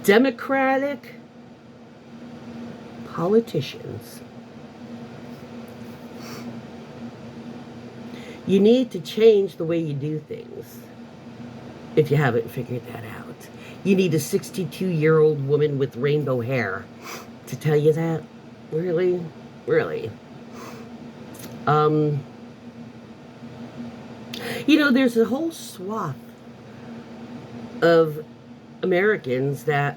Democratic politicians. You need to change the way you do things if you haven't figured that out. You need a 62-year-old woman with rainbow hair to tell you that. Really? Really? There's a whole swath of Americans that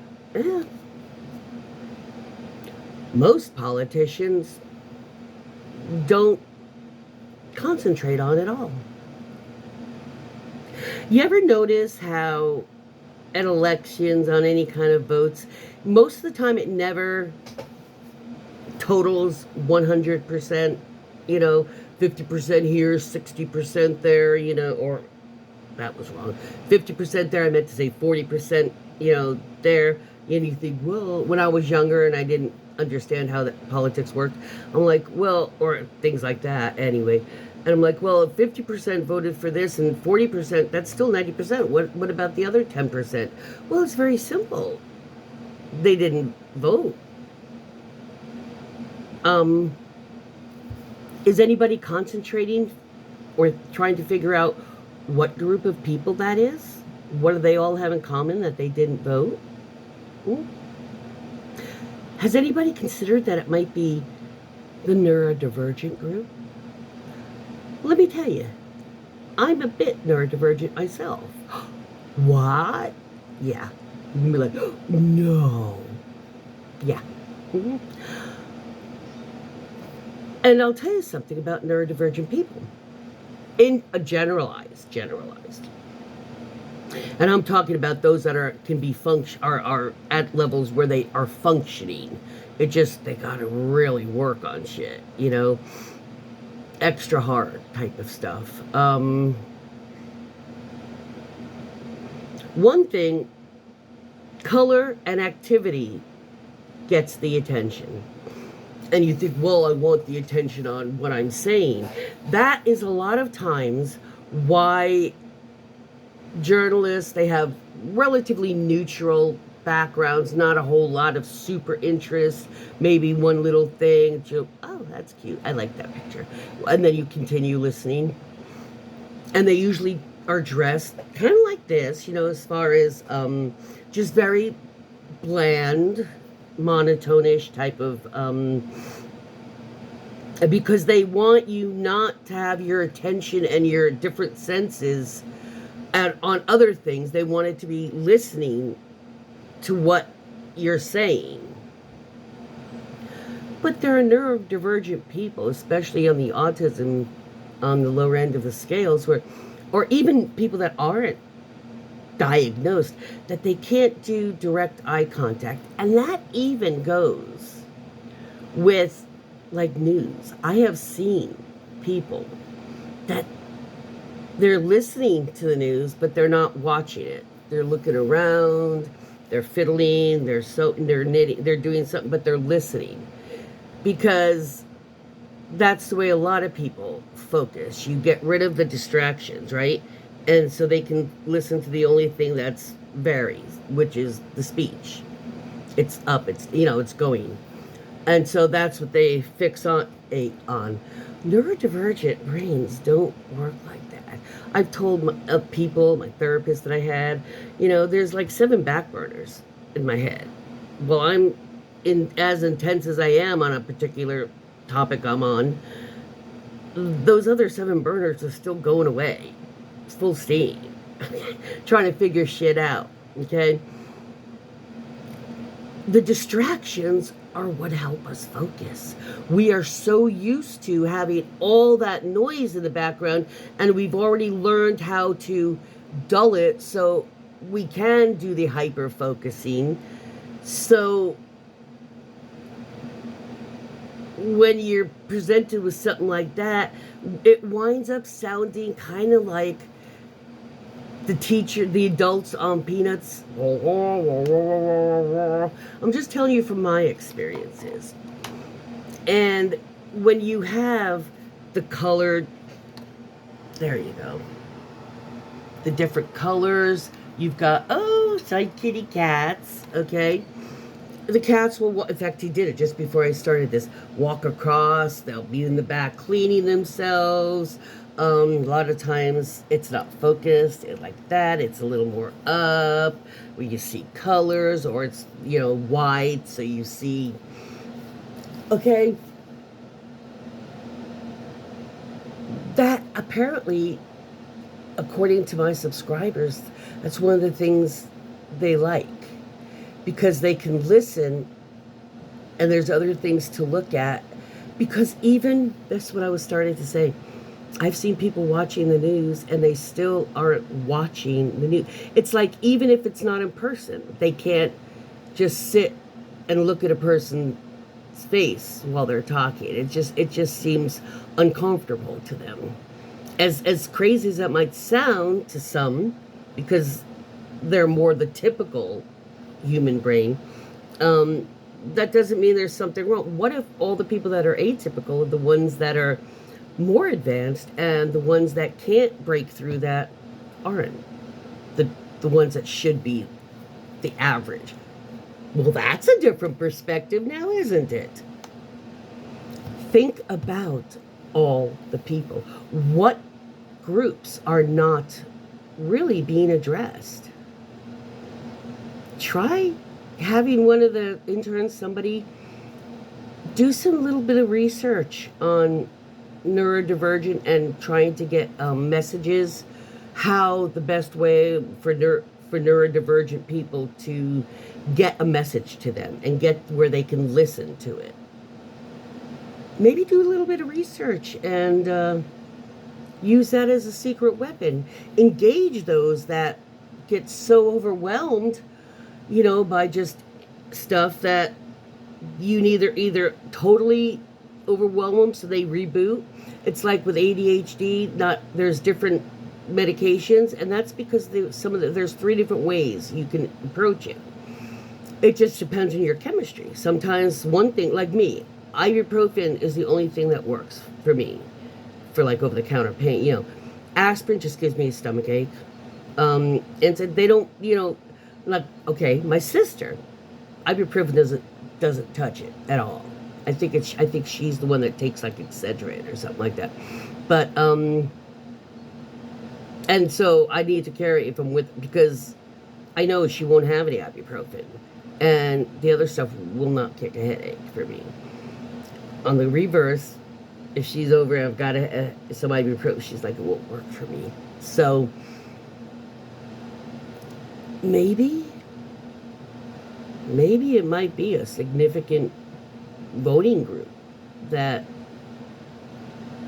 most politicians don't concentrate on at all. You ever notice how at elections, on any kind of votes, most of the time it never totals 100%, 50% here, 60% there, or that was wrong. 50% there, I meant to say 40%, there. And you think, well, when I was younger and I didn't understand how that politics worked, I'm like, well, or things like that anyway. And I'm like, well, if 50% voted for this and 40%, that's still 90%. What about the other 10%? Well, it's very simple. They didn't vote. Is anybody concentrating or trying to figure out what group of people that is? What do they all have in common that they didn't vote? Ooh. Has anybody considered that it might be the neurodivergent group? Let me tell you, I'm a bit neurodivergent myself. What? Yeah. You can be like, no. Yeah. Mm-hmm. And I'll tell you something about neurodivergent people. In a generalized. And I'm talking about those that are at levels where they are functioning. They gotta really work on shit, extra hard type of stuff. One thing, color and activity gets the attention. And you think, well, I want the attention on what I'm saying. That is a lot of times why journalists, they have relatively neutral backgrounds, not a whole lot of super interest, maybe one little thing, joke, oh, that's cute, I like that picture. And then you continue listening. And they usually are dressed kind of like this, as far as just very bland, monotone-ish type of, because they want you not to have your attention and your different senses on other things. They want it to be listening to what you're saying. But there are neurodivergent people, especially on the autism, on the lower end of the scales, or even people that aren't diagnosed, that they can't do direct eye contact. And that even goes with like news. I have seen people that they're listening to the news, but they're not watching it. They're looking around, they're fiddling, they're knitting, they're doing something, but they're listening. Because that's the way a lot of people focus. You get rid of the distractions, right? And so they can listen to the only thing that's varies, which is the speech. It's up, it's going. And so that's what they fix on. Neurodivergent brains don't work like that. I've told my therapist that I had, there's like 7 back burners in my head. Well, I'm as intense as I am on a particular topic I'm on. Those other 7 burners are still going away. It's full steam. Trying to figure shit out, okay? The distractions are what help us focus. We are so used to having all that noise in the background, and we've already learned how to dull it so we can do the hyper focusing. So when you're presented with something like that, it winds up sounding kind of like the adults on Peanuts. I'm just telling you from my experiences. And when you have the colored, there you go, the different colors, you've got, oh, side kitty cats, okay? The cats will, in fact, he did it just before I started this, walk across, they'll be in the back cleaning themselves. A lot of times it's not focused like that, it's a little more up, where you see colors, or it's, wide, so you see, okay? That apparently, according to my subscribers, that's one of the things they like. Because they can listen and there's other things to look at. Because even, that's what I was starting to say, I've seen people watching the news and they still aren't watching the news. It's like, even if it's not in person, they can't just sit and look at a person's face while they're talking. It just seems uncomfortable to them. As crazy as that might sound to some, because they're more the typical human brain, that doesn't mean there's something wrong. What if all the people that are atypical are the ones that are more advanced, and the ones that can't break through that aren't the ones that should be the average? Well, that's a different perspective now, isn't it? Think about all the people. What groups are not really being addressed? Try having one of the interns, somebody, do some little bit of research on neurodivergent and trying to get messages, how the best way for neurodivergent people to get a message to them and get where they can listen to it. Maybe do a little bit of research and use that as a secret weapon. Engage those that get so overwhelmed, by just stuff that you either totally overwhelm them so they reboot. It's like with ADHD, there's different medications, and that's because there's 3 different ways you can approach it. It just depends on your chemistry. Sometimes one thing, like me, ibuprofen is the only thing that works for me for like over-the-counter pain. Aspirin just gives me a stomach ache. And so they don't, like, okay, my sister, ibuprofen doesn't touch it at all. I think she's the one that takes like Excedrin or something like that. But and so I need to carry it because I know she won't have any ibuprofen, and the other stuff will not kick a headache for me. On the reverse, if she's over and I've got some ibuprofen, she's like, it won't work for me. So maybe it might be a significant voting group that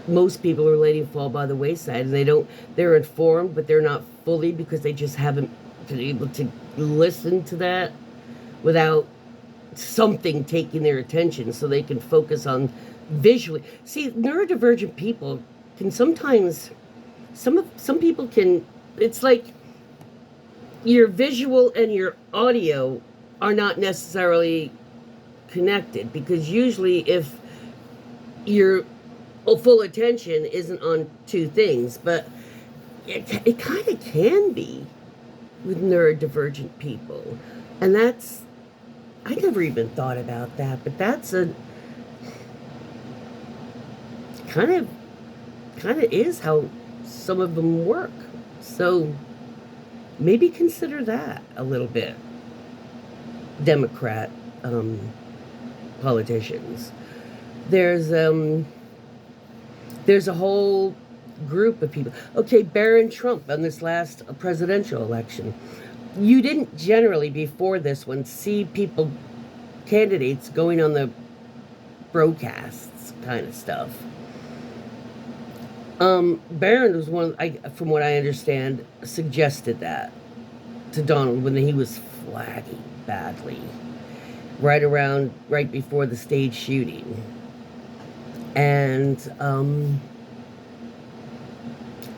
most people are letting fall by the wayside. They're informed, but they're not fully, because they just haven't been able to listen to that without something taking their attention so they can focus on visually. See, neurodivergent people can sometimes, some people can, it's like your visual and your audio are not necessarily connected, because usually if your full attention isn't on 2 things, but it kind of can be with neurodivergent people. And I never even thought about that, but that's a kind of is how some of them work. So maybe consider that a little bit. Democrat politicians. There's a whole group of people. Okay, Barron Trump on this last presidential election. You didn't generally, before this one, see candidates going on the broadcasts kind of stuff. Barron was from what I understand, suggested that to Donald when he was flagging badly, right before the stage shooting. And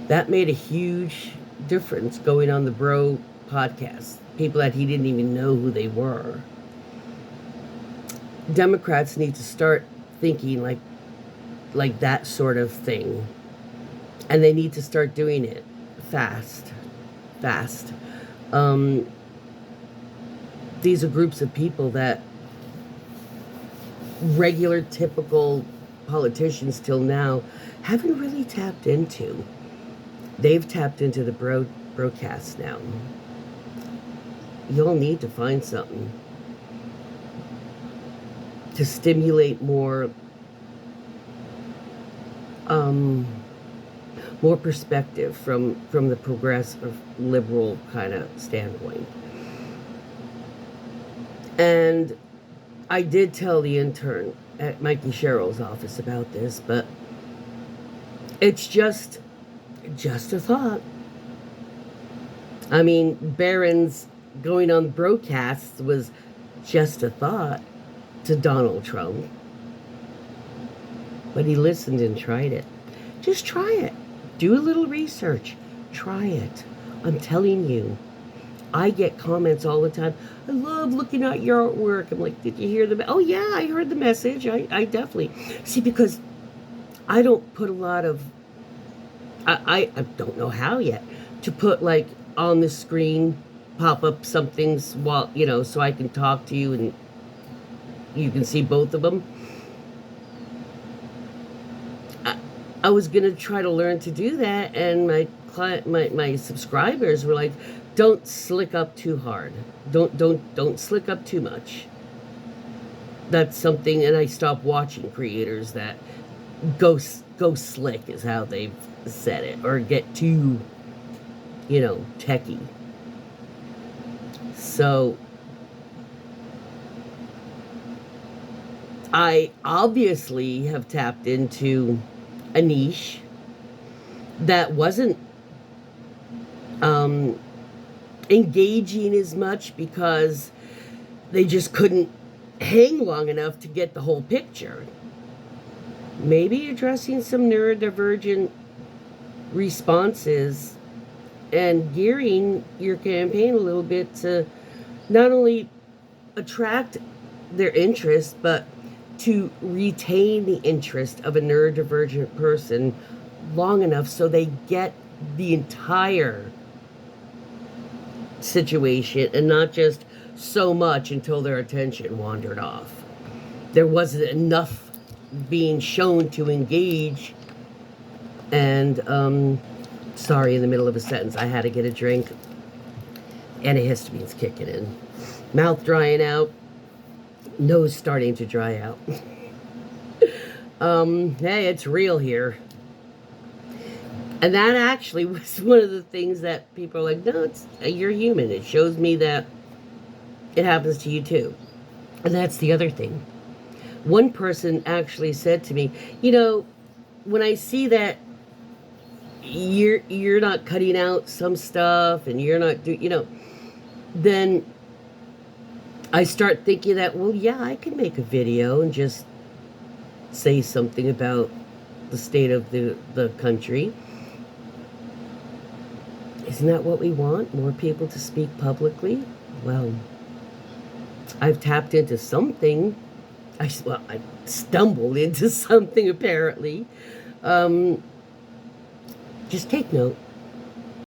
that made a huge difference going on the Bro podcast. People that he didn't even know who they were. Democrats need to start thinking like that sort of thing. And they need to start doing it fast. these are groups of people that regular, typical politicians till now haven't really tapped into. They've tapped into the broadcast now. You'll need to find something to stimulate more perspective from the progressive liberal kind of standpoint. And I did tell the intern at Mikey Sherrill's office about this, but it's just a thought. I mean, Barron's going on broadcasts was just a thought to Donald Trump. But he listened and tried it. Just try it. Do a little research. Try it. I'm telling you. I get comments all the time. I love looking at your artwork. I'm like, did you hear the... Oh, yeah, I heard the message. I definitely... See, because I don't put a lot of... I don't know how yet. To put, like, on the screen, pop up somethings while, you know, so I can talk to you and you can see both of them. I was going to try to learn to do that, and my subscribers were like, don't slick up too hard. Don't slick up too much. That's something, and I stopped watching creators that go slick is how they've said it, or get too, you know, techie. So I obviously have tapped into a niche that wasn't engaging as much because they just couldn't hang long enough to get the whole picture. Maybe addressing some neurodivergent responses and gearing your campaign a little bit to not only attract their interest, but to retain the interest of a neurodivergent person long enough so they get the entire situation and not just so much until their attention wandered off. There wasn't enough being shown to engage. And sorry, in the middle of a sentence I had to get a drink. Antihistamine's kicking in. Mouth drying out. Nose starting to dry out. Hey, it's real here. And that actually was one of the things that people are like, no, you're human. It shows me that it happens to you too. And that's the other thing. One person actually said to me, you know, when I see that you're not cutting out some stuff and you're not doing, you know, then I start thinking that, well, yeah, I can make a video and just say something about the state of the country. Isn't that what we want? More people to speak publicly? Well, I've tapped into something. I stumbled into something, apparently. Just take note.